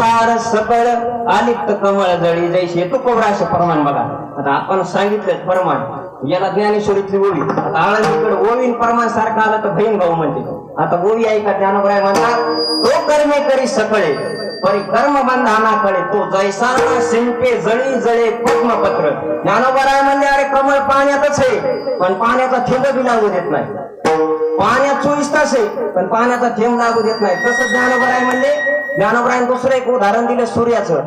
संसार सकळ आलिप्त कमळ जळी जैसे तू कोबराशे प्रमाण बघा. आता आपण सांगितलं प्रमाण याला ज्ञानेश्वरीतली ओवी. आता आळंदीकडे ओवीन प्रमाण सारखं आलं तर बहीण भाऊ म्हणते. आता ओवी ऐका ज्ञानोबराय म्हणतात तो कर्मे करी सकळे परी कर्म बंधानाकडे तो जैसा शिंपे जळी जळे पद्मपत्र. ज्ञानोबराय म्हणले अरे कमळ पाण्यातच आहे पण पाण्याचा थेंब बी लागू देत नाही. पाण्यात 24 तास आहे पण पाण्याचा थेंब लागू देत नाही. तसं ज्ञानोबराय म्हणले. ज्ञानोबराय दुसरं एक उदाहरण दिलं सूर्याचं.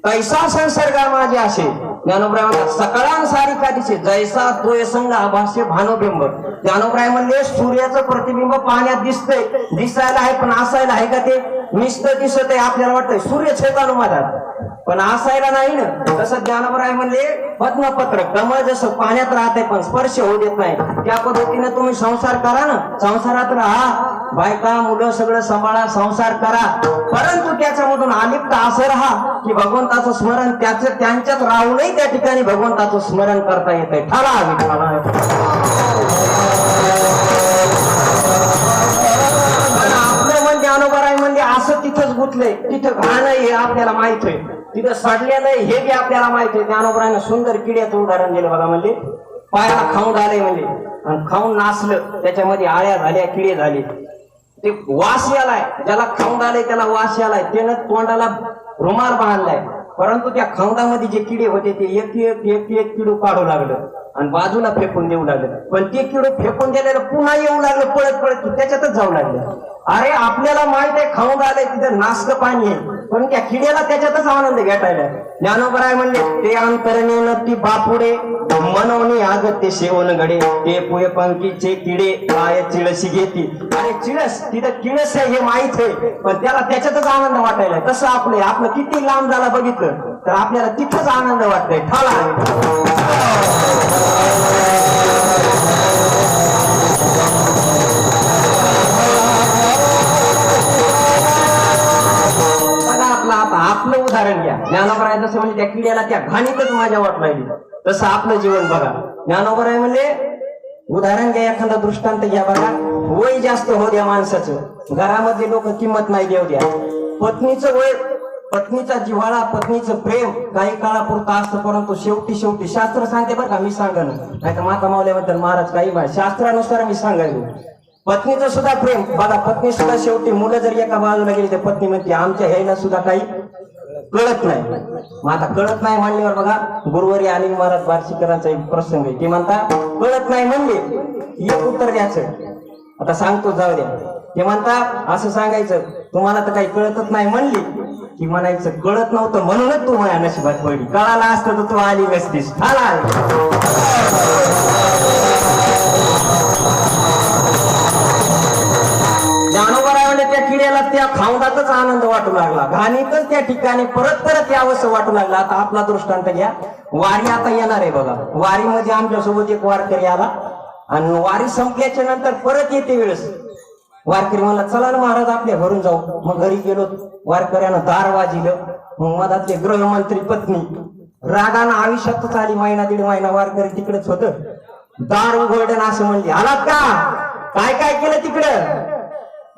कैसा संसर्गा माझे असे ज्ञानोबराय म्हणतात सकळांसारी का दिसे जैसा तोय संग आभासे भानुबिंब. ज्ञानोबराय म्हणले सूर्याचं प्रतिबिंब पाण्यात दिसतंय. दिसायला आहे पण असायला आहे का ते नुसतं दिसत आहे. आपल्याला वाटतंय सूर्य छेदानु माझा पण असायला नाही ना. तसं ज्ञानोबराय म्हणले पद्मपत्र कमळ जसं पाण्यात राहते पण स्पर्श होऊ देत नाही त्या पद्धतीने तुम्ही संसार करा ना. संसारात राहा बायका मुलं सगळं सांभाळा संसार करा परंतु त्याच्यामधून अलिप्त असं राहा की भगवंताचं स्मरण त्यांच्यात राहूनही त्या ठिकाणी भगवंताचं स्मरण करता येतंय. ठाला आपलं मन ज्ञानोबराय म्हणजे असं तिथंच गुंतलंय. तिथं घाण हे आपल्याला माहित आहे. तिथं सडलेलं हे बी आपल्याला माहित आहे. ज्ञानोबरायनं सुंदर किड्याचं उदाहरण दिलं बघा. म्हणजे पायाला खाऊन आलंय म्हणजे आणि खाऊन नाचलं त्याच्यामध्ये आळ्या झाल्या किडे झाले. ते वास यालाय ज्याला खाऊन आलंय त्याला वास यालाय. त्यानं तोंडाला रुमाल बांधलाय परंतु त्या खाऊंडामध्ये जे किडे होते ते एक एक एक एक किडू काढू लागलं आणि बाजूला फेकून देऊ लागलं. पण ते किडू फेकून दिलेलं पुन्हा येऊ लागलं पळत पळत त्याच्यातच जाऊ लागलं. अरे आपल्याला माहित आहे खाऊन आलंय तिथं नासक पाणी आहे पण त्या किड्याला त्याच्यातच आनंद भेटायला. ज्ञानोबराय म्हणले ते अंतरणे ती बापुडे मनवणी आगत्य सेवन घडे ते पुय पंखीचे किडे काय चिळशी घेती. अरे चिळस तिथं किळस आहे हे माहित आहे पण त्याला त्याच्यातच आनंद वाटायला. तसं आपलं किती लांब झाला बघितलं तर आपल्याला तिथंच आनंद वाटतोय. ठाला आपलं उदाहरण घ्या. ज्ञानोबराय जसं म्हणजे त्या किड्याला त्या घाणीतच मजा वाटली तसं आपलं जीवन बघा. ज्ञानोबराय म्हणले उदाहरण घ्या एखादा दृष्टांत घ्या बघा. वय जास्त हो द्या माणसाचं घरामध्ये लोक किंमत नाही देऊ द्या. पत्नीचं वय पत्नीचा जिव्हाळा पत्नीचं प्रेम काही काळापुरता असतं परंतु शेवटी शास्त्र सांगते बरं का. मी सांगन नाही तर माता मावल्याबद्दल महाराज काही शास्त्रानुसार मी सांगायलो. पत्नीचं सुद्धा प्रेम बघा. पत्नी सुद्धा शेवटी मुलं जर एका बाजूला गेली तर पत्नी म्हणते आमच्या ह्याला सुद्धा काही कळत नाही. मग आता कळत नाही म्हणल्यावर बघा गुरुवारी अनिल महाराज बार्शीकरांचा एक प्रसंग आहे. ते म्हणता कळत नाही म्हणले एक उत्तर द्यायचं. आता सांगतो जाऊ द्या. ते म्हणता असं सांगायचं तुम्हाला तर काही कळतच नाही म्हणली की म्हणायचं कळत नव्हतं म्हणूनच तू माझ्या नशिबात पडली. कळाला असतं तर तू आली नसतीस. ज्ञानोबराय म्हणजे त्या किड्याला त्या खाऊंडातच आनंद वाटू लागला. घाणीतच त्या ठिकाणी परत यावंसं वाटू लागला. आता आपला दृष्टांत घ्या. वारी आता येणार आहे बघा. वारीमध्ये आमच्यासोबत एक वारकरी आला आणि वारी संपल्याच्या नंतर परत येते वेळेस वारकरी मला चला ना महाराज आपल्या घरून जाऊ. मग घरी गेलो. वारकऱ्यानं दार वाजिलं. मग मधातले गृहमंत्री पत्नी रागानं आयुष्यातच आली. महिना दीड महिना वारकरी तिकडेच होत. दार उघडलं असं म्हणली आलात का काय काय केलं तिकडं.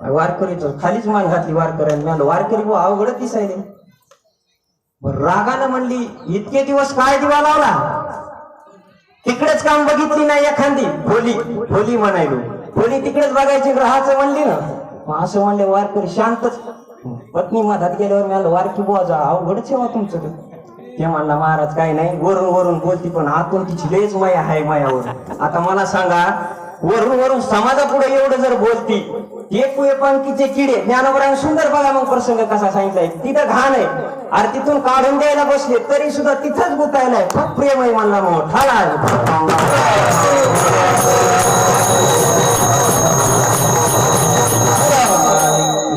वारकरीच खालीच मान घातली वारकऱ्याने. म्हणलं वारकरी भाऊ अवघडच दिसायले. रागानं म्हणली इतके दिवस काय दिवा लावला तिकडेच काम बघितली नाही एखादी खोली म्हणायलो. खोली तिकडेच बघायची राहायचं म्हणली ना. मग असं म्हणले वारकरी शांतच. पत्नी मधात गेल्यावर म्हणलं वारकी बुवा अवघडच आहे तुमचं. ते म्हणला महाराज काही नाही वरून बोलती पण आतून तिची लयच माया आहे मायावर. आता मला सांगा वरून समाजापुढे एवढं जर बोलती एक पंखीचे किडे. ज्ञानोबराय सुंदर बघा मग प्रसंग कसा सांगितलाय. तिथं घाण आहे अरे तिथून काढून द्यायला बसले तरी सुद्धा तिथंच गुतायलाय. खूप प्रेम आहे म्हणला मग ठाला.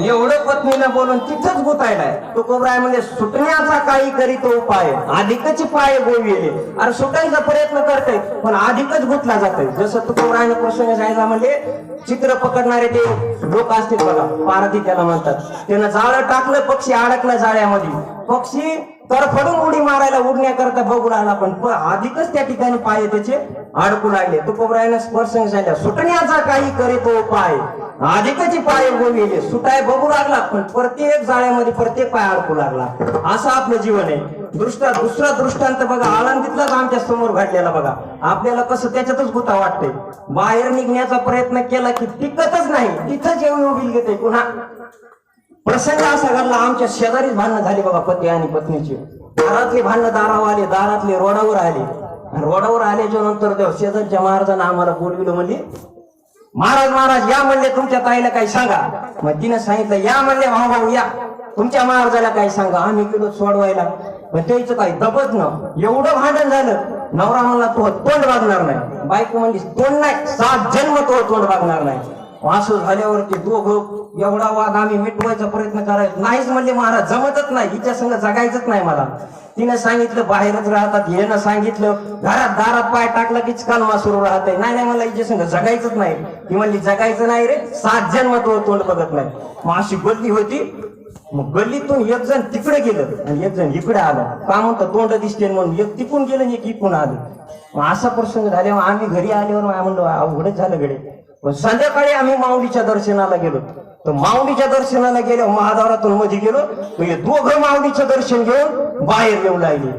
एवढं पत्नीनं बोलून तिथंच गुतायलाय. तुकोबराय म्हणजे सुटण्याचा काही करीतो उपाय अधिकच पाय गोविले. अरे सुटायचा प्रयत्न करते पण अधिकच गुतला जातोय. जसं तुकोबरायनं प्रसंग सांगितला म्हणजे चित्र पकडणारे ते लोक असतील बघा पारधी त्याला म्हणतात. त्यानं जाळं टाकलं पक्षी अडकला जाळ्यामध्ये. पक्षी तरफडून उडी मारायला उडण्याकरता बघू लागला पण अधिकच त्या ठिकाणी पाय त्याचे अडकू लागले. तुकोबरायनं प्रसंग सांगितला सुटण्याचा काही करीतो उपाय अधिकची पाय गोविले सुटाय बघू लागला पण प्रत्येक जाळ्यामध्ये प्रत्येक पाय अडकू लागला. असं आपलं जीवन आहे. दुसरा दृष्टांत बघा, आळंदीतलाच आमच्या समोर घडलेला बघा. आपल्याला कसं त्याच्यातच गुता वाटते. बाहेर निघण्याचा प्रयत्न केला की टिकतच नाही, तिथंच येऊन उभी घेते. पुन्हा प्रसंग असा घडला, आमच्या शेजारीच भांडणं झाली बघा, पती आणि पत्नीची. दारातले भांडणं दारावर आले, दारातले रोडावर आले. रोडावर आल्याच्या नंतर देव शेजारच्या महाराजांना आम्हाला बोलविलं. म्हणजे महाराज या म्हणले, तुमच्या ताईला काही सांगा. मग तिने सांगितलं, या म्हणले भाऊ या, तुमच्या महाराजाला काही सांगा. आम्ही गेलो सोडवायला, पण त्याचं काही दबत न. एवढं भांडण झालं. नवरा म्हणला तो तोंड वागणार नाही. बायको म्हणली तोंड नाही, 7 जन्म तो तोंड वागणार नाही. असं झाल्यावरती दोघं एवढा वाद आम्ही मिटवायचा प्रयत्न करायचो. नाहीच म्हणले महाराज, जमतच नाही, हिच्या संग जगायचंच नाही मला. तिने सांगितलं बाहेरच राहतात, येणं सांगितलं, घरात दारात पाय टाकला की कालमा सुरू राहते. नाही मला हिच्या संग जगायचंच नाही. ती म्हणली जगायचं नाही रे, 7 जन्म तो तोंड बघत नाही. मग अशी गल्ली होती. मग गल्लीतून एक जण तिकडे गेलं आणि एक जण इकडे आलं. का म्हणतं तोंड दिसते म्हणून एक तिकून गेलं आणि एक इकून आलं. मग असा प्रसंग झाल्यावर आम्ही घरी आल्यावर म्हणलो अवघडच झालं गडे. पण संध्याकाळी आम्ही माऊलीच्या दर्शनाला गेलो. तर माऊलीच्या दर्शनाला गेलो, महाद्वारातून मध्ये गेलो, म्हणजे दोघं माऊलीचं दर्शन घेऊन बाहेर येऊ लागले.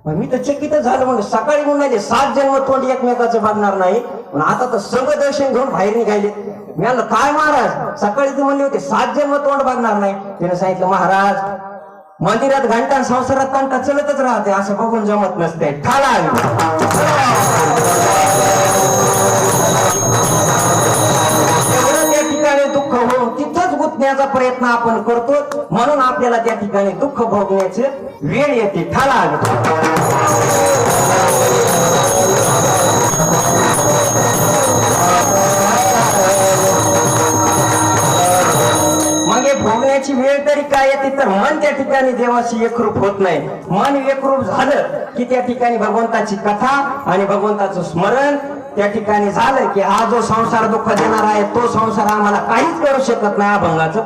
मग मी तर चकितच झालं. म्हणजे सकाळी म्हणून 7 जन्म तोंड एकमेकाचं बघणार नाही, पण आता तर सगळं दर्शन घेऊन बाहेर निघाले. मी म्हणलं काय महाराज, सकाळी ते म्हणले होते 7 जन्म तोंड बघणार नाही. त्याने सांगितलं महाराज, मंदिरात घंटा संसारात घंटा चलतच राहते, असं बघून जमत नसते. ठाला त्या ठिकाणी दुःख होऊन तिथंच गुंतण्याचा प्रयत्न आपण करतो, म्हणून आपल्याला त्या ठिकाणी दुःख भोगण्याची वेळ येते. ठाला मग हे भोगण्याची वेळ तरी काय येते, तर मन त्या ठिकाणी देवाशी एकरूप होत नाही. मन एकरूप झालं की त्या ठिकाणी भगवंताची कथा आणि भगवंताचं स्मरण त्या ठिकाणी झालं की हा जो संसार दुःख देणार आहे तो संसार आम्हाला काहीच करू शकत नाही. अभंगाचं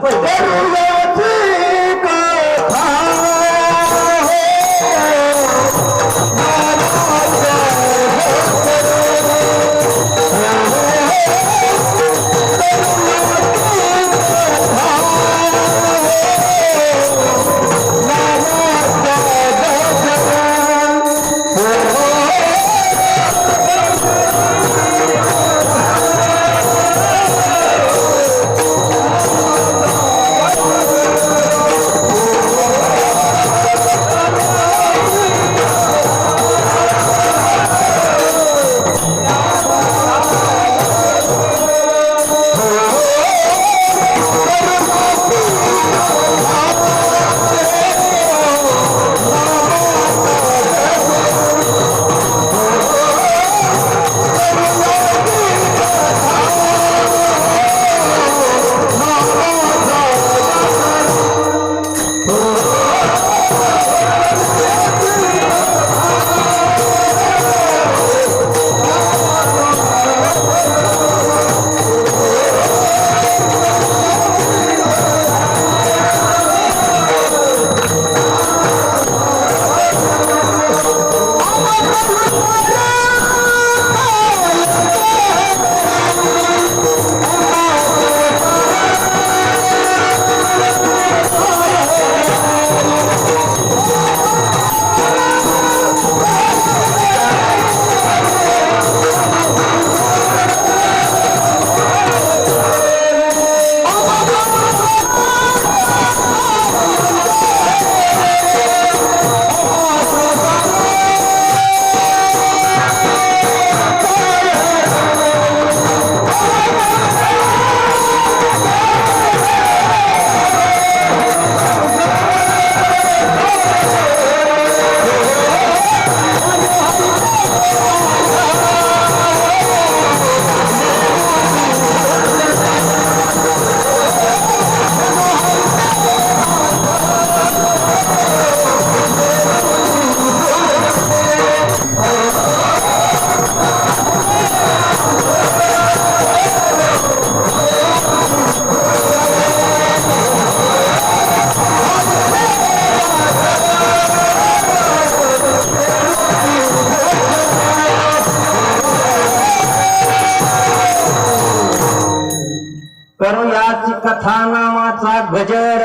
कथा नामाचा गजर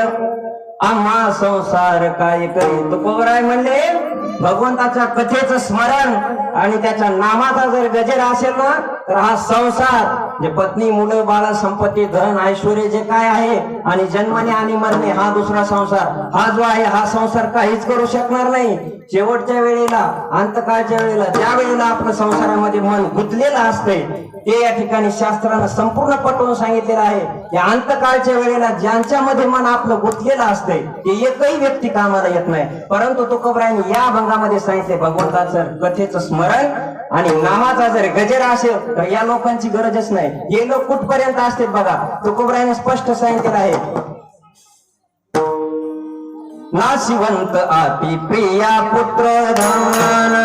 आम्हा संसार काय करी. तुकोबराय म्हणले भगवंताच्या कथेचं स्मरण आणि त्याच्या नामाचा जर गजर असेल ना तर हा संसार जे पत्नी मुलं बाळ संपत्ती धन ऐश्वर्य जे काय आहे आणि जन्मने आणि मरणे हा दुसरा संसार हा जो आहे हा संसार काहीच करू शकणार नाही. शेवटच्या वेळेला अंतकाळच्या वेळेला ज्या वेळेला आपलं संसारामध्ये मन गुंतलेलं असतंय ते या ठिकाणी शास्त्रानं संपूर्ण पटवून सांगितलेलं आहे. या अंतकाळच्या वेळेला ज्यांच्यामध्ये मन आपलं गुंतलेलं असतंय ते एकही व्यक्ती कामाला येत नाही. परंतु तुकोबरायांनी या अभंगामध्ये सांगितले भगवंताचं कथेचं स्मरण आणि नामाचा जर गजर असेल तर या लोकांची गरजच नाही. हे लोक कुठपर्यंत असते बघा. तुकोबरायांनी स्पष्ट सांगितलेलं आहे नाशिवंत आती प्रिया पुत्र धन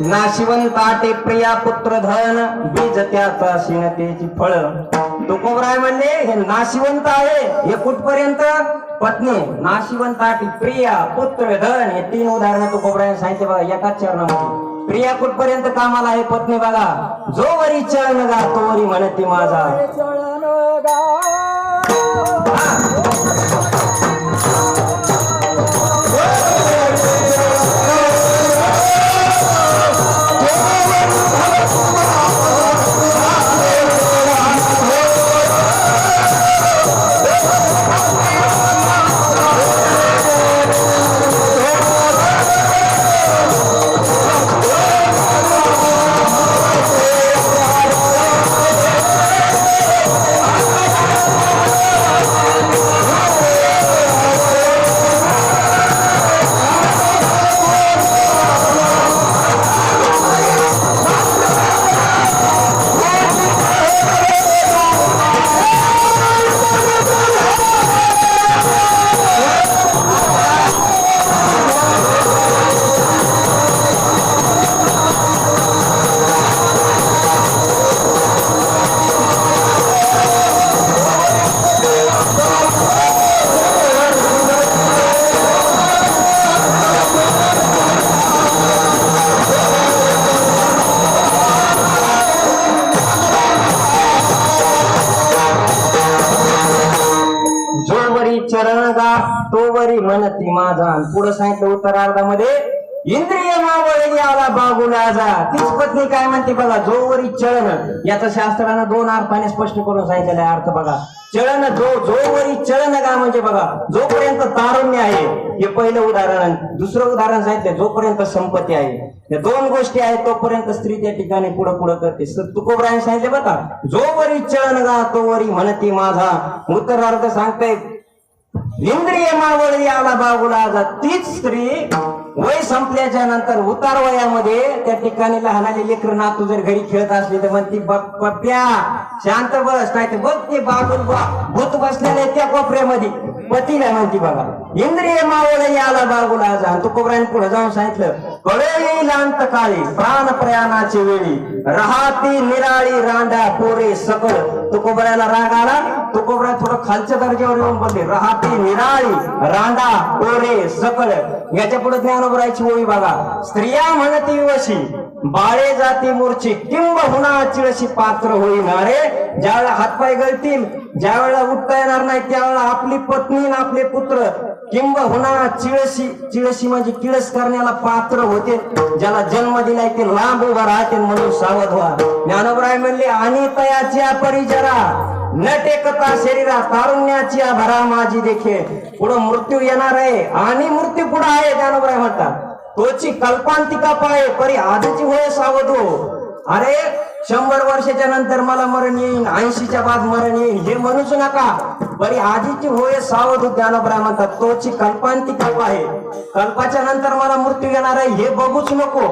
नाशिवंत आटे प्रिया पुत्र धन बीज त्याचा शिणतेची फळ. तुकोबराय म्हणले हे नाशिवंत आहे हे कुठपर्यंत पत्नी नाशिवंत आटे प्रिया पुत्र धन हे तीन उदाहरण तुकोबराय सांगितले बघा एकाच चरणामध्ये. प्रिया कुठपर्यंत कामाला आहे पत्नी बघा जोवरी चरण गा तोवरी म्हणते माझा. तोवरी म्हणती माझा. पुढे सांगितलं उत्तरार्धामध्ये इंद्रिय मावळी आला बागुला जा. तीच पत्नी काय म्हणते बघा जोवरी चळण. याचं शास्त्रानं दोन अर्थाने स्पष्ट करून सांगितलेला आहे. अर्थ बघा चळण जोवरी चळण गा म्हणजे बघा जोपर्यंत तारुण्य आहे हे पहिलं उदाहरण. दुसरं उदाहरण सांगितलं जोपर्यंत संपत्ती आहे. या दोन गोष्टी आहेत तोपर्यंत स्त्री त्या ठिकाणी पुढे पुढे करते. तुकोबराय सांगितले बघा जोवरी चळण गा तोवरी म्हणती माझा. उत्तरार्ध सांगते इंद्रिय मावळी आला बागुला जा. तीच स्त्री वय संपल्याच्या नंतर उतार वयामध्ये त्या ठिकाणी लहानाले लेकर नातू जर घरी खेळत असली तर म्हणती पप्प्या शांत बस नाही तर बघ ते बागुल भूत बसलेले त्या कोपऱ्यामध्ये पतीला म्हणती बघा इंद्रिय मावळी आला बागुला जा. तुकोबरायने पुढे जाऊन सांगितलं कळे येईल अंतकाळी प्राण प्रयाणाची वेळी राहती निराळी रांडा पोरे सकळ. तुकोबरायला राग आला. तुकोबराय थोडं खालच्या दर्जावर येऊन बोलले राहती निराळी रांडा पोरे सकळ. याच्या पुढे ज्ञानोबरायची ओळी बघा स्त्रिया म्हणती वशी बाळे जाती मूर्छी किंबहुना चिळशी पात्र होईनारे. ज्यावेळेला हातपाय गळतील ज्या वेळेला उठता येणार नाही त्यावेळेला आपली पत्नी आणि आपले पुत्र किंबहुना चिळशी चिळशी म्हणजे किळस करण्याला पात्र होते. ज्याला जन्म दिलाय ते लांब उभा राहते म्हणून सावध व्हा. ज्ञानोबराय म्हणले आणि तयाच्या परिचरा न टेकता शरीरा तारुण्याची भरा माझी देखे. पुढं मृत्यू येणार आहे आणि मृत्यू पुढे आहे. ज्ञानोबराय म्हणतात तोची कल्पांतिका पाय परी आजची होय सावध हो. अरे 100 वर्षाच्या नंतर मला मरण येईन, 80च्या बाद मरण येईन हे म्हणूच नका. बरी आधीची होय सावध ज्ञानोबराय म्हणतात. तोची कल्पांतिका पाय, कल्पाच्या नंतर मला मृत्यू येणार आहे हे बघूच नको.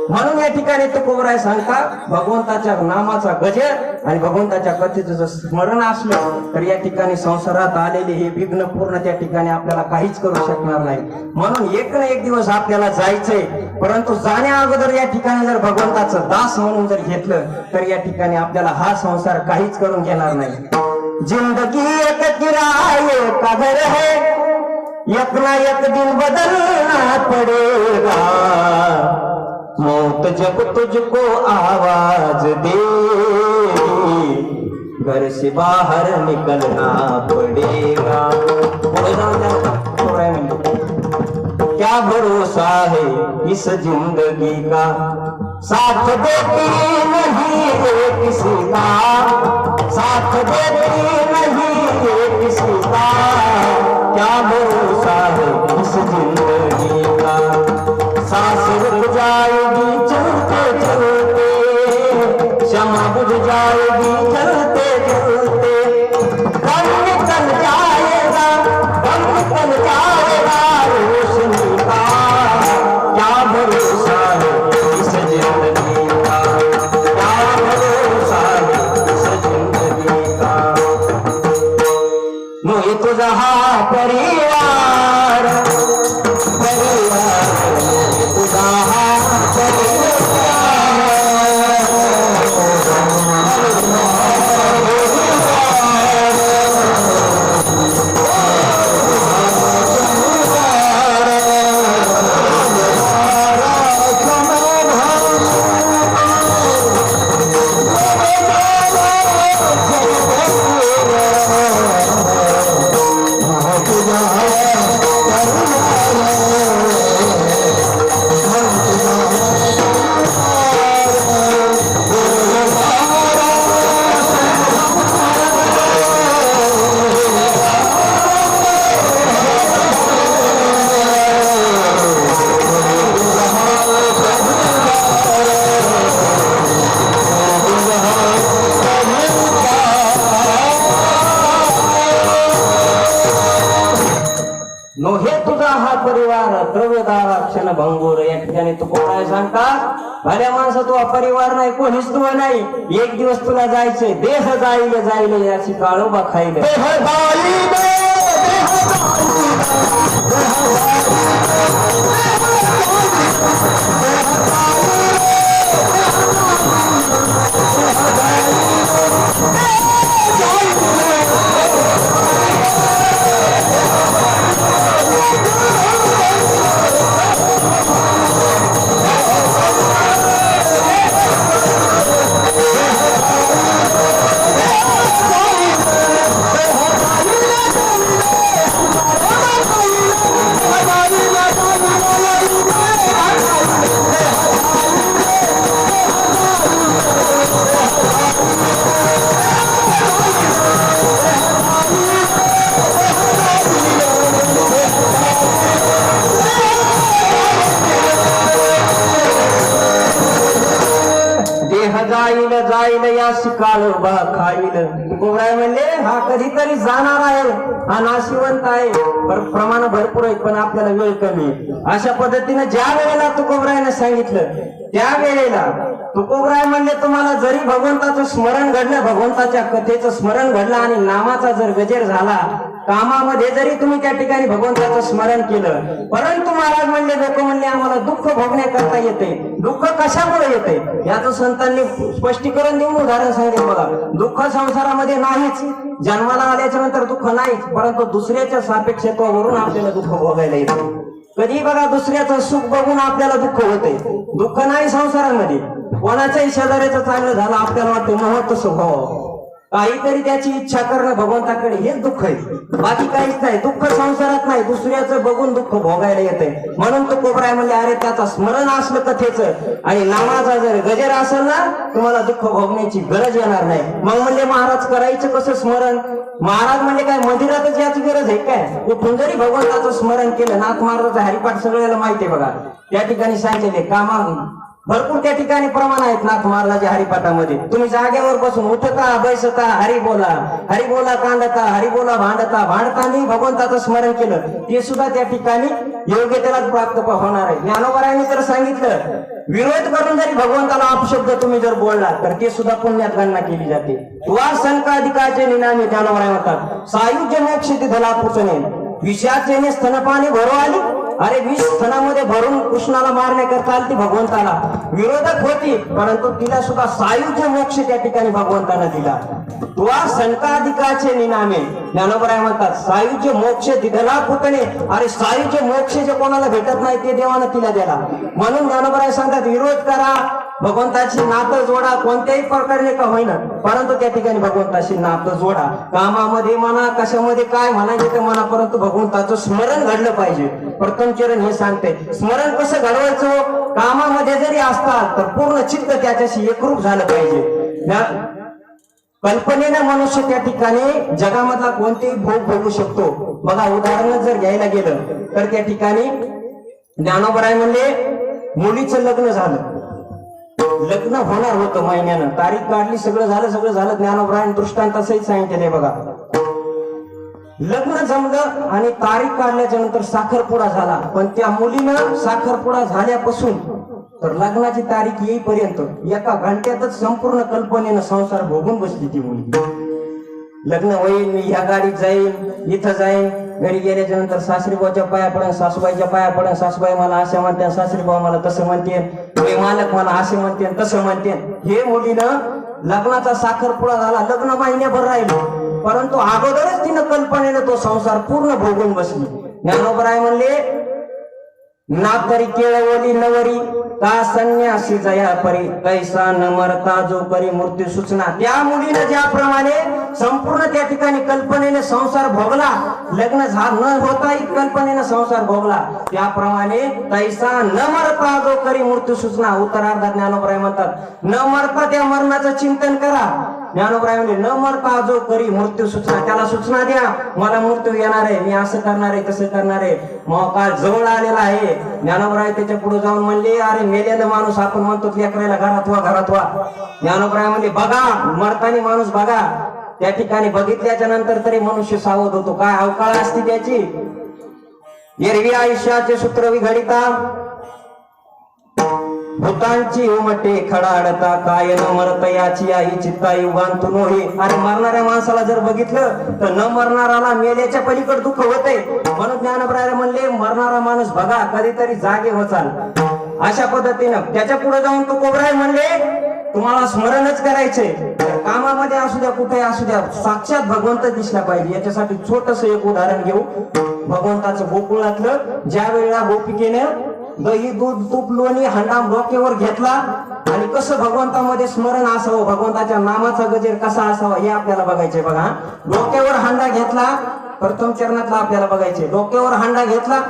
म्हणून या ठिकाणी तुकोबराय सांगता भगवंताच्या नामाचा गजर आणि भगवंताच्या कथेचं जर स्मरण असलं तर या ठिकाणी संसारात आलेले हे विघ्न पूर्ण त्या ठिकाणी आपल्याला काहीच करू शकणार नाही. म्हणून एक ना एक दिवस आपल्याला जायचंय, परंतु जाण्या अगोदर या ठिकाणी जर भगवंताचं दास म्हणून जर घेतलं तर या ठिकाणी आपल्याला हा संसार काहीच करून घेणार नाही. जिंदगी एक किराए का घर है, एक ना एक दिन बदलना पड़ेगा. मौत जब तुझको आवाज दे, घर से बाहर निकलना पड़ेगा. क्या भरोसा है इस जिंदगी का, साथ देती नहीं ये किसी का, साथ देती नहीं ये किसी का. क्या भरोसा है इस जिंदगी का, सांस रुक जाएगी चलते चलते, क्षमा बुझ जाएगी चलते चलते. दम निकल जाएगा, दम निकल जाएगा रोशनी का. क्या भरोसा है इस जिंदगी का, क्या भरोसा है इस जिंदगी का. मोहि तुझा हा परिवार, परिवार तुझा हा नो हे तुझा हा परिवार द्रव्यदारा क्षण भंगूर. या ठिकाणी तू कोणाला सांगता भल्या माणसा तू परिवार नाही, कोणीच तुला नाही. एक दिवस तुला जायचंय, देह जाईल जाईल याची काळोबा खाईल. जाईल जाईल या काळोबा खाईल. तुकोबराय म्हणले हा कधीतरी जाणार आहे, हा नाशिवंत आहे, प्रमाण भरपूर आहे पण आपल्याला वेळ कमी. अशा पद्धतीने ज्या वेळेला तुकोबरायने सांगितलं त्यावेळेला तुकोबराय म्हणले तुम्हाला जरी भगवंताचं स्मरण घडलं, भगवंताच्या कथेचं स्मरण घडलं आणि नामाचा जर गजेर झाला, कामामध्ये जरी तुम्ही त्या ठिकाणी भगवंताचं स्मरण केलं, परंतु महाराज म्हणले लोक म्हणले आम्हाला दुःख भोगण्याकरता येते. दुःख कशामुळे येते याचं संतांनी स्पष्टीकरण देऊन उदाहरण सांगितलं बघा. दुःख संसारामध्ये नाहीच, जन्माला आल्याच्या नंतर दुःख नाहीच, परंतु दुसऱ्याच्या सापेक्षत्वावरून आपल्याला दुःख भोगायला येते. कधी बघा दुसऱ्याचं सुख बघून आपल्याला दुःख होते. दुःख नाही संसारामध्ये, कोणाच्याही शेजाऱ्याचं चांगलं झालं आपल्याला वाटतं महत्व सुख व्हावं. काहीतरी त्याची इच्छा करणं भगवंताकडे हेच दुःख आहे, बाकी काहीच नाही. दुःख संसारात नाही, दुसऱ्याचं बघून दुःख भोगायला येतंय. म्हणून तो कोबराय म्हणले, अरे त्याचा स्मरण असलं कथेचं आणि नामाचा जर गजर असेल ना, तुम्हाला दुःख भोगण्याची गरज येणार नाही. मग म्हणले महाराज करायचं कसं स्मरण? महाराज म्हणले काय मंदिरातच याची गरज आहे काय? उठून जरी भगवंताचं स्मरण केलं, नाथ महाराजाचा हरिपाठ सगळ्याला माहिती आहे बघा. त्या ठिकाणी सांगितले कामा भरपूर त्या ठिकाणी प्रमाण आहेत नाथ महाराजाच्या हरिपाठामध्ये. तुम्ही जागेवर बसून उठता बैसता हरी बोला कांडता, हरी बोला भांडतानी भगवंताचं स्मरण केलं, ते सुद्धा त्या ठिकाणी योग्यतेला प्राप्त होणार आहे. ज्ञानोबारायांनी तर सांगितलं, विरोध करून जरी भगवंताला अपशब्द तुम्ही जर बोलला तर ते सुद्धा पुण्यात गणना केली जाते. तुवा संकाधिकाचे निनामी ज्ञानोबाराय म्हणतात, सायुज्य मोक्ष तिथला पुचणे विषयाचे स्तनपाने भरो आली. अरे विष स्तनामध्ये भरून कृष्णाला मारण्याकरता आली ती भगवंताला. विरोधक होती परंतु तिला सुद्धा सायुज्य मोक्ष त्या ठिकाणी भगवंतानं दिला. तुवा संकाधिकाचे निनामे ज्ञानोबराय म्हणतात, सायुज्य मोक्ष दिधला पुतणे. अरे सायुज्य मोक्ष जे कोणाला भेटत नाही ते देवानं तिला दिला. म्हणून ज्ञानोबराय सांगतात, विरोध करा, भगवंताची नातं जोडा, कोणत्याही प्रकारे का होईना परंतु त्या ठिकाणी भगवंताची नातं जोडा. कामामध्ये म्हणा, कशामध्ये काय म्हणायचे ते म्हणा, परंतु भगवंताचं स्मरण घडलं पाहिजे. प्रथम चरण हे सांगते, स्मरण कसं घडवायचं? कामामध्ये जरी असतात तर पूर्ण चित्त त्याच्याशी एकरूप झालं पाहिजे. कल्पनेनं मनुष्य त्या ठिकाणी जगामधला कोणतेही भोग भोगू शकतो. बघा उदाहरण जर घ्यायला गेलं तर त्या ठिकाणी ज्ञानोबराय म्हणले, मुलीचं लग्न झालं, लग्न होणार होतं महिन्यानं, तारीख काढली, सगळं झालं. ज्ञानोबराय दृष्टांत सहित सांगितले बघा. लग्न जमलं आणि तारीख काढल्याच्या नंतर साखरपुडा झाला, पण त्या मुलीनं साखरपुडा झाल्यापासून तर लग्नाची तारीख येईपर्यंत एका घंट्यातच संपूर्ण कल्पनेनं संसार भोगून बसली ती मुलगी. लग्न होईल, मी ह्या गाडीत जाईन, इथं जाईन, घरी गेल्याच्या नंतर सासरीबाईच्या पाया पडन, सासूबाईच्या पाया पडन, सासूबाई मला असे म्हणते, सासरीबाई मला तसं म्हणते, मी मालक मला असे म्हणते तसं म्हणते. हे मुलीनं लग्नाचा साखरपुडा झाला, लग्न महिन्याभर राहिलं, परंतु अगोदरच तिनं कल्पनेनं तो संसार पूर्ण भोगून बसली. ज्ञानोबराय म्हणले, ना तरी केळवली नवरी का संन्यासी जया परी, कैसा न मरता जो करी मृत्यू सूचना. त्या मुलीनं ज्याप्रमाणे संपूर्ण त्या ठिकाणी कल्पनेने संसार भोगला, लग्न न होताही कल्पनेने संसार भोगला, त्याप्रमाणे कैसा न मरता जो करी मृत्यू सूचना. उत्तरार्धात ज्ञानोबराय म्हणतात, न मरता त्या मरणाचं चिंतन करा. ज्ञानोबराय म्हणजे न मरता जो करी मृत्यू सूचना, त्याला सूचना द्या, मला मृत्यू येणार आहे, मी असं करणार आहे, तसं करणार आहे, मग काळ जवळ आलेला आहे. ज्ञानोबराय त्याच्या पुढे जाऊन म्हणले, अरे मेलेला माणूस आपण म्हणतो लेकरायला घरात वा. ज्ञानोबराय म्हणले, बघा मरतानी माणूस बघा. त्या ठिकाणी बघितल्याच्या नंतर तरी मनुष्य सावध होतो. काय अवकाळ असते त्याची. एरवी आयुष्याचे सूत्र विघडिता, भूतांची उमटे खडाडता, काय न मरत याची आई चित्ता युगांतू नोहे. अरे मरणाऱ्या माणसाला जर बघितलं तर न मरणाराला मेल्याच्या पलीकडे दुःख होते. म्हणून ज्ञानोबराय म्हणले, मरणारा माणूस बघा, कधीतरी जागे होचाल. अशा पद्धतीनं त्याच्या पुढे जाऊन तो कोबराय म्हणले, तुम्हाला स्मरणच करायचंय, कामामध्ये असू द्या, कुठे असू द्या, साक्षात भगवंत दिसला पाहिजे. याच्यासाठी छोटस एक उदाहरण घेऊ. भगवंताचं गोकुळातलं, ज्या वेळेला गोपिकेनं दही दूध तूप लोणी हांडा डोक्यावर घेतला आणि कसं भगवंतामध्ये स्मरण असावं, भगवंताच्या नामाचा गजर कसा असावा हे आपल्याला बघायचंय. बघा, डोक्यावर हांडा घेतला, प्रथम चरणातला आपल्याला बघायचे. डोक्यावर हांडा घेतला,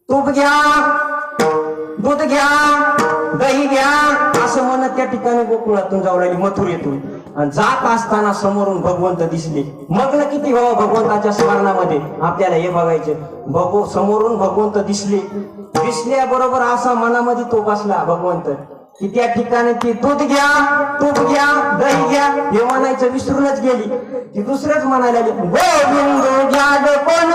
तूप घ्या, दूध घ्या, दही घ्या असं म्हणत त्या ठिकाणी गोकुळातून जाऊ लागली, मथुरेतून. आणि जात असताना समोरून भगवंत दिसले. मग्न किती व्हावं भगवंताच्या स्मरणामध्ये आपल्याला हे बघायचे. समोरून भगवंत दिसल्याबरोबर असा मनामध्ये तो बसला भगवंत की त्या ठिकाणी ती दूध घ्या, तूप घ्या, दही घ्या हे म्हणायचं विसरूनच गेली. ती दुसरंच म्हणायला लागली, गोविंद घ्या कोण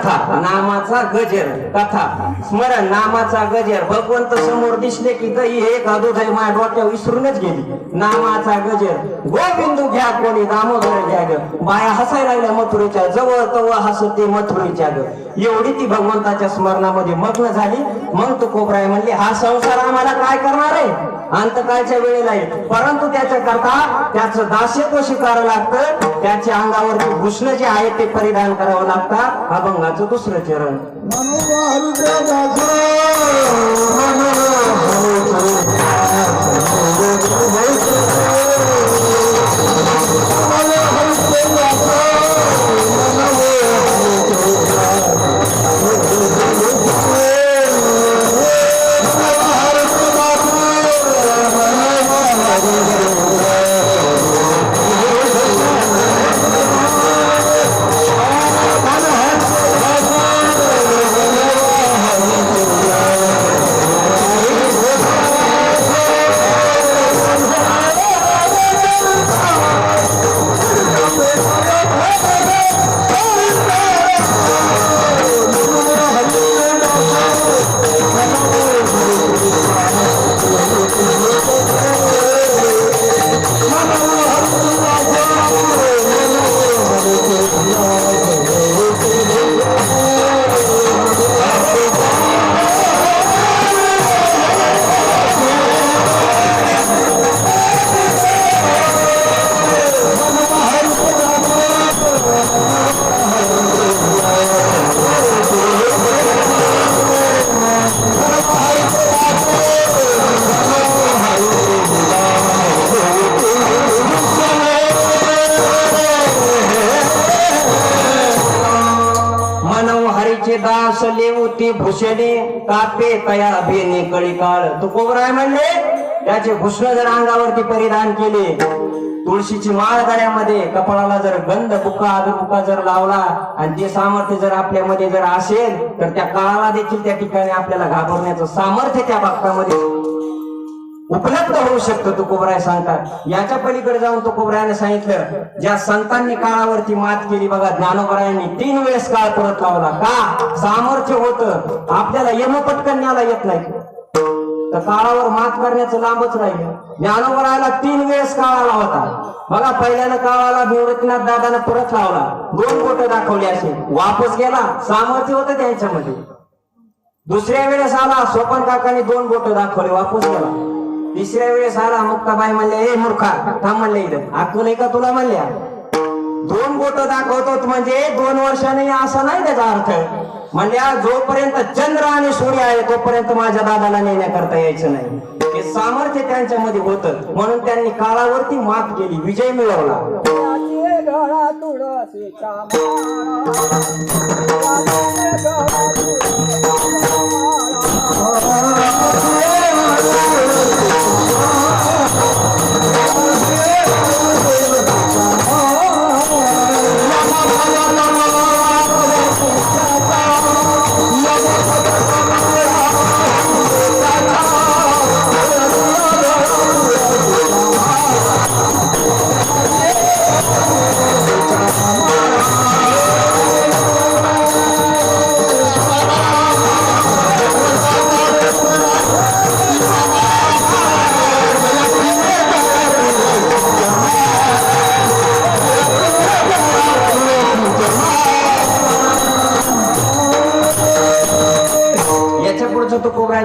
कथा नामाचा गजर कथा स्मरण नामाचा गजर भगवंत समोर दिसले की गई एक अदोदय माझ्या डोक्या विसरूनच गेली नामाचा गजर गोविंदू घ्या कोणी दामोदर घ्या ग बाया हसायला लागल्या मथुरेच्या जवळ तवळ हसते मथुरेच्या ग एवढी ती भगवंताच्या स्मरणामध्ये मग्न झाली मग तो कोबराय म्हणले हा संसार आम्हाला काय करणार आहे अंतकाळच्या वेळेला येईल परंतु त्याच्या करता त्याचं दास्यत्व स्वीकारावं लागतं त्याच्या अंगावरती भूषण जे आहे ते परिधान करावं लागतात अभंगाचं दुसरं चरण दास लेवती भूषणे कापे तया भेने कळी काळ तो कोबराय म्हणले त्याचे भूषण जर अंगावरती परिधान केले तुळशीची माळ गळ्यामध्ये कपाळाला जर गंध बुका अगरबुका जर लावला आणि ते सामर्थ्य जर आपल्यामध्ये जर असेल तर त्या काळाला देखील त्या ठिकाणी आपल्याला घाबरण्याचं सामर्थ्य त्या भक्तामध्ये उपलब्ध होऊ शकतो तुकोबराय सांगतात याच्या पलीकडे जाऊन तुकोबरायाने सांगितलं ज्या संतांनी काळावरती मात केली बघा ज्ञानोबरायांनी 3 वेळेस काळ परत लावला का सामर्थ्य होतं आपल्याला यमपटकन न्यायला येत नाही तर काळावर मात करण्याचं लांबच राहिलं ज्ञानोबरायाला 3 वेळेस काळ आला होता बघा पहिल्यानं काळाला निवृत्तीनाथ दादानं परत लावला 2 बोट दाखवली असे वापस गेला सामर्थ्य होतं त्यांच्यामध्ये दुसऱ्या वेळेस आला सोपन काकाने 2 बोट दाखवले वापस गेला तिसऱ्या वेळेस आला मुक्ताबाई म्हणले हे मूर्खा थांब म्हणले इथं अक्कल आहे का तुला म्हणल्या 2 बोट दाखवतो म्हणजे 2 वर्षांनी असा नाही त्याचा अर्थ म्हणल्या जोपर्यंत चंद्र आणि सूर्य आहे तोपर्यंत माझ्या दादाला नेण्याकरता यायचं नाही हे सामर्थ्य त्यांच्यामध्ये होतं म्हणून त्यांनी काळावरती मात केली विजय मिळवला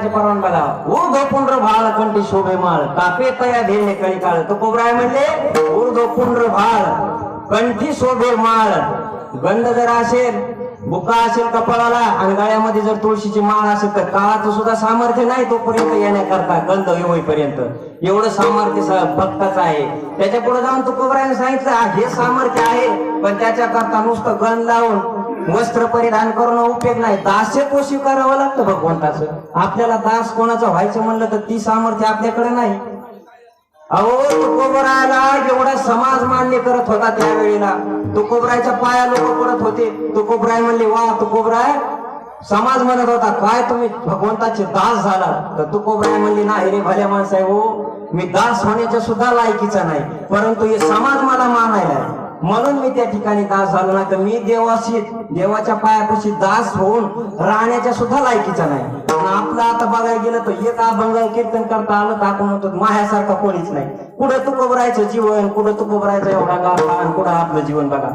परवान बघा ऊर्ध्व पुंड्र भाळ कंठी शोभे माळ कापे तया भेने कळी काळ तो कोबराय म्हणले ऊर्ध्व पुंड्र भाळ कंठी शोभे माळ गंध जर असेल बुका असेल कपाळाला आणि गळ्यामध्ये जर तुळशीची माळ असेल तर काळाचं सुद्धा सामर्थ्य नाही तोपर्यंत येण्याकरता गंध होईपर्यंत एवढं सामर्थ्य भक्ताचं आहे त्याच्या पुढे जाऊन तुकोबरायाने सांगितलं हे सामर्थ्य आहे पण त्याच्या करता नुसतं गंध लावून वस्त्र परिधान करून उपयोग नाही दास्यत्व स्वीकारावं लागतं भगवंताचं आपल्याला दास कोणाचं व्हायचं म्हणलं तर ती सामर्थ्य आपल्याकडे नाही अहो तुकोबरायला एवढा समाज मान्य करत होता त्यावेळेला तुकोबरायच्या पाया लोक पडत होते तुकोबराय म्हणले वा तुकोबराय समाज म्हणत होता काय तुम्ही भगवंताचे दास झाला तर तुकोबराय म्हणले नाही रे भल्या माणसाहेब हो मी दास होण्याच्या सुद्धा लायकीचा नाही परंतु हे समाज मला मानायला म्हणून मी त्या ठिकाणी दास झालो, नाही तर मी देवाशी देवाच्या पायापाशी दास होऊन राहण्याच्या सुद्धा लायकीचा नाही. आपलं आता बघायला गेलं तर एक अभंग कीर्तन करता आलं तर आपण म्हणतो माझ्यासारखा कोणीच नाही. कुठं तू कोबरायचं जीवन, कुठं तू कोबरायचं एवढा गाव, कुठं आपलं जीवन बघा.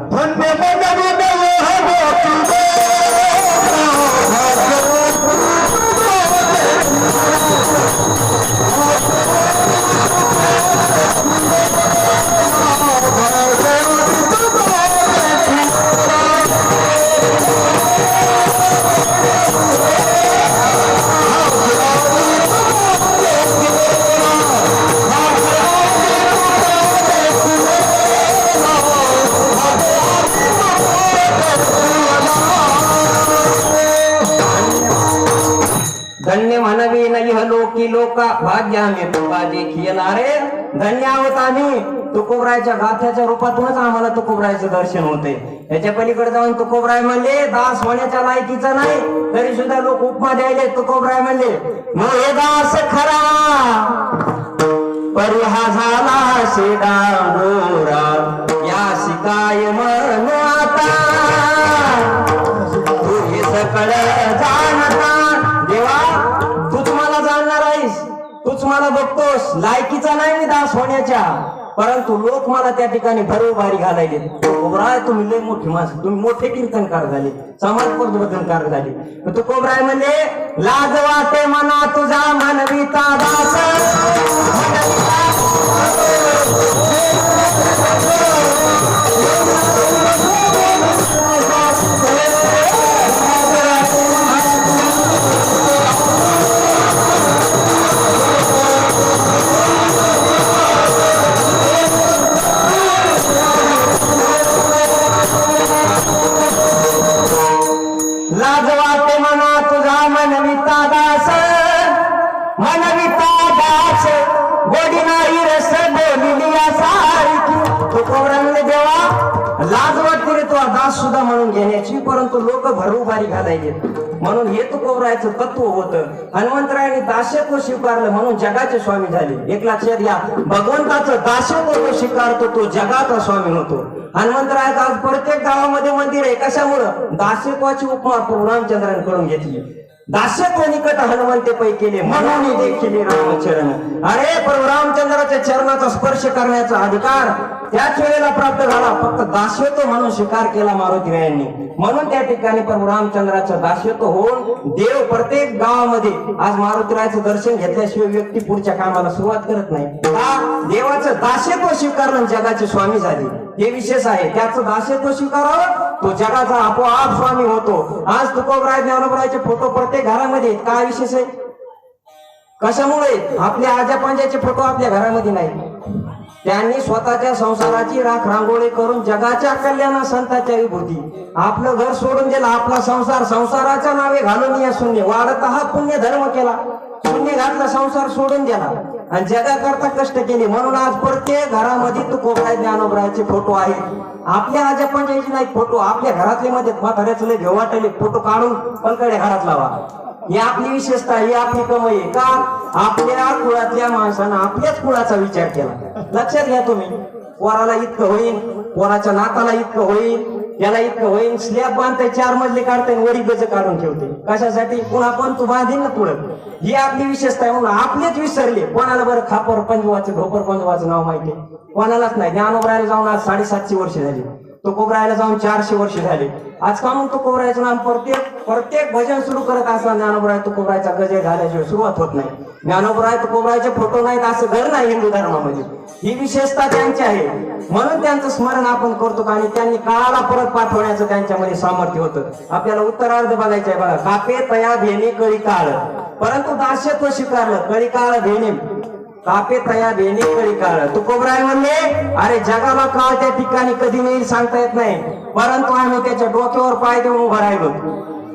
धन्य म्हणवी नाही लोकी लोका भाग्याने तुका देखील. अरे धन्य आहोत आम्ही, तुकोबरायच्या गाथ्याच्या रूपातूनच आम्हाला तुकोबरायचं दर्शन होते. याच्या पलीकडे जाऊन तुकोबराय म्हणले दास होण्याच्या लायकीचा नाही, तरी सुद्धा लोक उपमा द्यायले. तुकोबराय म्हणले हे दास खरा परी हा झाला शेडांगोरा, या शिकाय मन आता तू हे सकळ जाणता. देवा तूच मला जाणणार आहेस, तूच मला बघतोस. लायकीचा नाही मी दास होण्याच्या, परंतु लोक मला त्या ठिकाणी भरभरारी घालायले. कोबराय तुम्ही लय मोठी माणसं, तुम्ही मोठे कीर्तनकार झाले, समाज परिवर्तनकार झाले. तू कोबराय म्हणले लाज वाटे मना तुझा मानवीचा दास. लाज वाटे मना तुझा मनविता दास, मनविता दास गोडी नाही रस बोलिली सारखी. तो कोबराने देवा लाज वाटते रे तो दास सुद्धा म्हणून घेण्याची, परंतु लोक भरभरारी घालायचे. म्हणून हे तो कोबरायचं तत्व होतं. हनुमंतरायाने दास्यत्व स्वीकारलं म्हणून जगाचे स्वामी झाले. एक लक्षात घ्या, भगवंताचं दास्यत्व तो स्वीकारतो तो जगाचा स्वामी होतो. हनुमंतरायाचं आज प्रत्येक गावामध्ये मंदिर आहे. कशामुळं? दास्यत्वाची उपमा प्रभू रामचंद्रांकडून घेतली. दास्यत्व निकट हनुमंते पै केले म्हणून देखील रामचरण. अरे प्रभू रामचंद्राच्या चरणाचा स्पर्श करण्याचा अधिकार त्याच वेळेला प्राप्त झाला, फक्त दास्यत्व म्हणून स्वीकार केला मारुतीरायांनी. म्हणून त्या ठिकाणी प्रभू रामचंद्राचं दास्यत्व होऊन देव प्रत्येक गावामध्ये आज मारुतीरायाचं दर्शन घेतल्याशिवाय व्यक्ती पुढच्या कामाला सुरुवात करत नाही. का? देवाचं दास्यत्व स्वीकारून जगाचे स्वामी झाले, हे विशेष आहे. त्याचं दास्यत्व स्वीकारावं तो जगाचा आपोआप स्वामी होतो. आज तुकोबराय ज्ञानोबरायचे फोटो प्रत्येक घरामध्ये आहेत. काय विशेष आहे? कशामुळे? आपल्या आजा पंजाचे फोटो आपल्या घरामध्ये नाही. त्यांनी स्वतःच्या संसाराची राख रांगोळी करून जगाच्या कल्याणा संतांच्या विभूती आपलं घर सोडून दिलं. आपला संसार संसाराच्या नावे घालून या शून्य वाढत हा पुण्य धर्म केला, शून्य घातला, संसार सोडून दिला आणि जगाकरता कष्ट केले. म्हणून आज प्रत्येक घरामध्ये तुकोबराय ज्ञानोबरायचे फोटो आहेत. आपल्या आजा पंजाचे नाही फोटो, आपल्या घरातले मध्ये म्हाताऱ्याचं लय घेऊ वाटले फोटो काढून पलकडे घरात लावा. ही आपली विशेषता, ही आपली कमाई आहे. का? आपल्या कुळातल्या माणसानं आपल्याच कुळाचा विचार केला. लक्षात घ्या तुम्ही, पोराला इतकं होईल, पोराच्या नाताला इतकं होईल, याला इतकं होईल, स्लॅब बांधताय, 4 मजले काढताय, वरी गज काढून ठेवते. कशासाठी? पुन्हा पण तू बांधील ना पुढं. ही आपली विशेषता आहे. म्हणून आपलेच विसरले. कोणाला बरं खापर पंजवाचं ढोपर पंजवाचं नाव माहिती? कोणालाच नाही. ज्ञानोबरायला जाऊन आज 750 वर्ष झाली, तुकोबरायला जाऊन 400 वर्ष झाले. आज का म्हणून तुकोबरायचं नाम प्रत्येक भजन सुरू करत असताना ज्ञानोबराय तुकोबरायचा गजर झाल्याशिवाय सुरुवात होत नाही. ज्ञानोबराय तुकोबरायचे फोटो नाहीत असं घर नाही हिंदू धर्मामध्ये. ही विशेषता त्यांची आहे. म्हणून त्यांचं स्मरण आपण करतो आणि त्यांनी काळाला परत पाठवण्याचं त्यांच्यामध्ये सामर्थ्य होतं. आपल्याला उत्तरार्ध बघायचं आहे बघा. कापे तया भेणे कळी काळ, परंतु दास्यत्व स्वीकारलं. कळी काळ भेणे, कापे तया भेणे कळी काळ. तुकोबराय म्हणले अरे जगाला काळ त्या ठिकाणी कधी येईल सांगता येत नाही, परंतु आम्ही त्याच्या डोक्यावर पाय देऊन उभं राहिलो.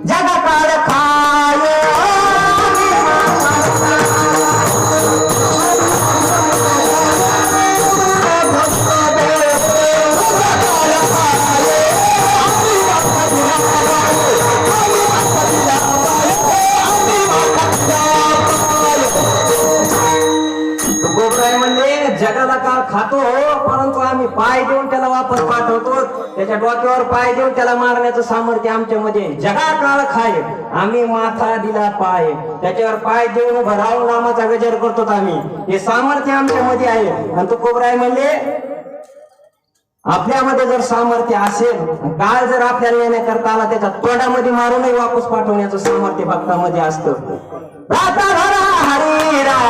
जगा काळ खाय जगाला काळ खातो, परंतु आम्ही पाय देऊन त्याला वापस पाठवतो. त्याच्या डोक्यावर पाय देऊन त्याला मारण्याचं सामर्थ्य आमच्यामध्ये आहे. जगा काळ खाय आम्ही माथा दिला पाय, त्याच्यावर पाय देऊन उभं राहून नामाचा गजर करतो आम्ही. हे सामर्थ्य आमच्यामध्ये आहे. आणि तुकोबराय म्हणले आपल्यामध्ये जर सामर्थ्य असेल, काळ जर आपल्याला येण्याकरता आला, त्याच्या तोंडामध्ये मारूनही वापस पाठवण्याचं सामर्थ्य भक्तामध्ये असतं. हरी राम